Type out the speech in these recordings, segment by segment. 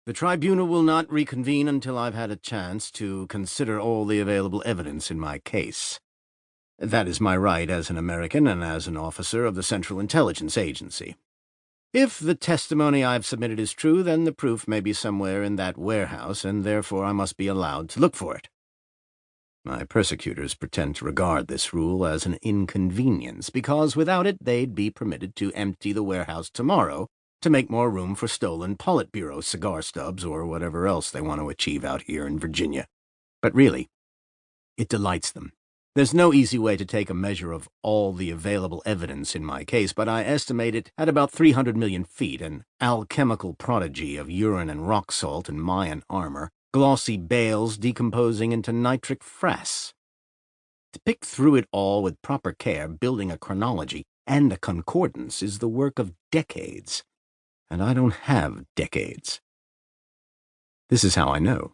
The tribunal will not reconvene until I've had a chance to consider all the available evidence in my case. That is my right as an American and as an officer of the Central Intelligence Agency. If the testimony I've submitted is true, then the proof may be somewhere in that warehouse, and therefore I must be allowed to look for it. My persecutors pretend to regard this rule as an inconvenience, because without it they'd be permitted to empty the warehouse tomorrow to make more room for stolen Politburo cigar stubs or whatever else they want to achieve out here in Virginia. But really, it delights them. There's no easy way to take a measure of all the available evidence in my case, but I estimate it at about 300 million feet, an alchemical prodigy of urine and rock salt and Mayan armor, glossy bales decomposing into nitric frass. To pick through it all with proper care, building a chronology and a concordance is the work of decades. And I don't have decades. This is how I know.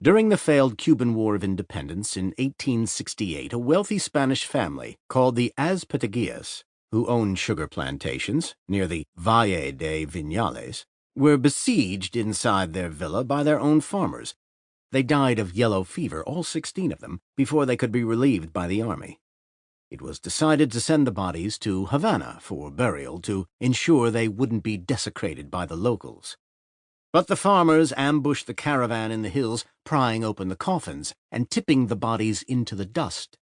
During the failed Cuban War of Independence in 1868, a wealthy Spanish family called the Azpeitigillas, who owned sugar plantations near the Valle de Vinales, were besieged inside their villa by their own farmers. They died of yellow fever, all 16 of them, before they could be relieved by the army. It was decided to send the bodies to Havana for burial to ensure they wouldn't be desecrated by the locals. But the farmers ambushed the caravan in the hills, prying open the coffins and tipping the bodies into the dust.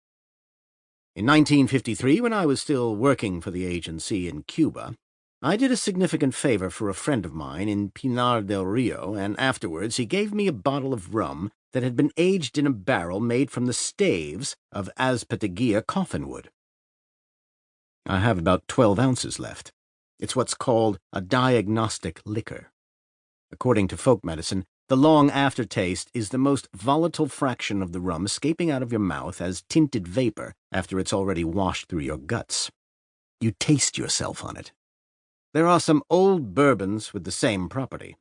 In 1953, when I was still working for the agency in Cuba, I did a significant favor for a friend of mine in Pinar del Rio, and afterwards he gave me a bottle of rum that had been aged in a barrel made from the staves of Azpeitigilla coffin wood. I have about 12 ounces left. It's what's called a diagnostic liquor. According to folk medicine, the long aftertaste is the most volatile fraction of the rum escaping out of your mouth as tinted vapor after it's already washed through your guts. You taste yourself on it. There are some old bourbons with the same property.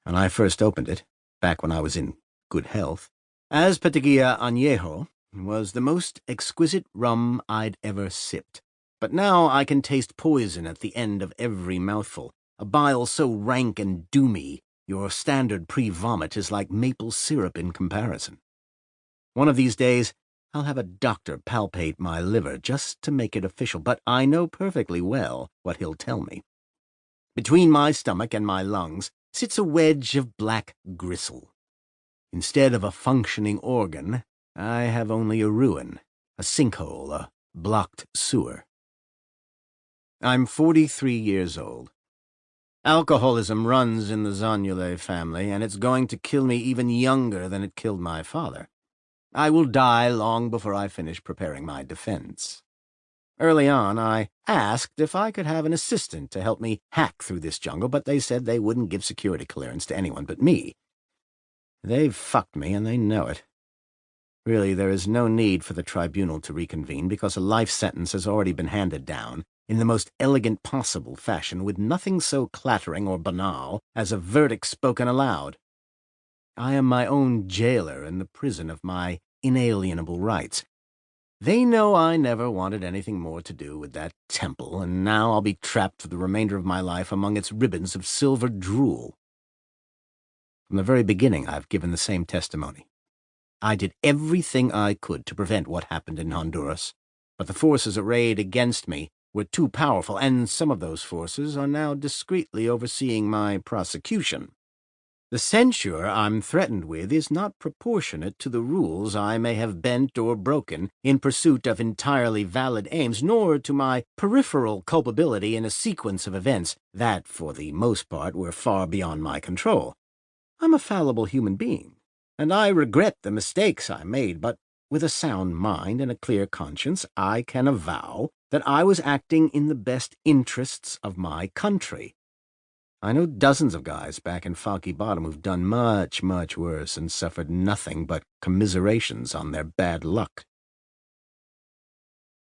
When I first opened it, back when I was in good health, Azpeitigilla Añejo was the most exquisite rum I'd ever sipped. But now I can taste poison at the end of every mouthful, a bile so rank and doomy your standard pre-vomit is like maple syrup in comparison. One of these days, I'll have a doctor palpate my liver just to make it official, but I know perfectly well what he'll tell me. Between my stomach and my lungs sits a wedge of black gristle. Instead of a functioning organ, I have only a ruin, a sinkhole, a blocked sewer. I'm 43 years old. Alcoholism runs in the Zanule family, and it's going to kill me even younger than it killed my father. I will die long before I finish preparing my defense. Early on, I asked if I could have an assistant to help me hack through this jungle, but they said they wouldn't give security clearance to anyone but me. They've fucked me, and they know it. Really, there is no need for the tribunal to reconvene because a life sentence has already been handed down in the most elegant possible fashion, with nothing so clattering or banal as a verdict spoken aloud. I am my own jailer in the prison of my inalienable rights. They know I never wanted anything more to do with that temple, and now I'll be trapped for the remainder of my life among its ribbons of silver drool. From the very beginning, I've given the same testimony. I did everything I could to prevent what happened in Honduras, but the forces arrayed against me were too powerful, and some of those forces are now discreetly overseeing my prosecution. The censure I'm threatened with is not proportionate to the rules I may have bent or broken in pursuit of entirely valid aims, nor to my peripheral culpability in a sequence of events that, for the most part, were far beyond my control. I'm a fallible human being, and I regret the mistakes I made, but with a sound mind and a clear conscience, I can avow that I was acting in the best interests of my country. I know dozens of guys back in Foggy Bottom who've done much, much worse and suffered nothing but commiserations on their bad luck.